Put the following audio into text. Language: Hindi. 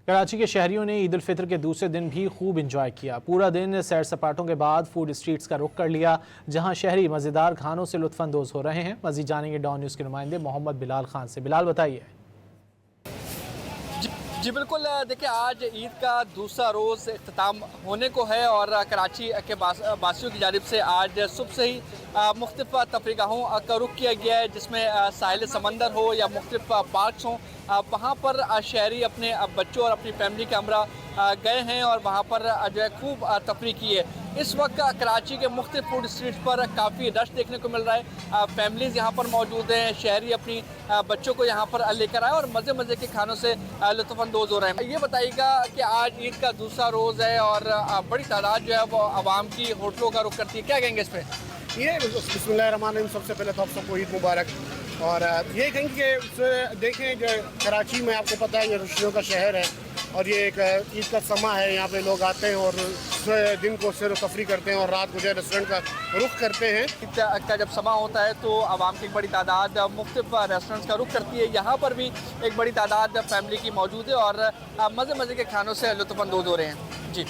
कराची के शहरियों ने ईद उल फितर के दूसरे दिन भी खूब इंजॉय किया। पूरा दिन सैर सपाटों के बाद फूड स्ट्रीट्स का रुख कर लिया, जहां शहरी मज़ेदार खानों से लुत्फ़अंदोज़ हो रहे हैं। मज़ीद जानेंगे डॉन न्यूज़ के नुमाइंदे मोहम्मद बिलाल खान से। बिलाल, बताइए। जी बिल्कुल, देखिए आज ईद का दूसरा रोज़ इख्तिताम होने को है और कराची के वासियों की जानिब से आज सुबह से ही मुख्तलिफ तफरीगाहों का रुख किया गया है, जिसमें साहिल समंदर हो या मुख्तलिफ पार्क्स हों, वहाँ पर शहरी अपने बच्चों और अपनी फैमिली के हमरा गए हैं और वहाँ पर जो है खूब तफरी की है। इस वक्त कराची के मुख्तलिफ फूड स्ट्रीट्स पर काफ़ी रश देखने को मिल रहा है। फैमिलीज़ यहाँ पर मौजूद हैं, शहरी अपनी बच्चों को यहाँ पर लेकर आए और मज़े मज़े के खानों से लुत्फ़अंदोज़ हो रहे हैं। ये बताइएगा कि आज ईद का दूसरा रोज़ है और बड़ी तादाद जो है वो आवाम की होटलों का रुख करती है, क्या कहेंगे इस पर? ये बिस्मिल्लाहिर्रहमानिर्रहीम, सबसे पहले तो आप सबको ईद मुबारक। और ये कहेंगे कि देखें जो कराची में आपको पता है ये रोशनियों का शहर है और ये एक ईद का समा है। यहाँ पे लोग आते हैं और दिन को सैर तफरी करते हैं और रात को जो है रेस्टोरेंट का रुख करते हैं। ईद का जब समा होता है तो आवाम की एक बड़ी तादाद मुख्तलिफ रेस्टोरेंट्स का रुख करती है। यहाँ पर भी एक बड़ी तादाद फैमिली की मौजूद है और मज़े मज़े के खानों से लुत्फ़अंदोज़ हो रहे हैं। जी।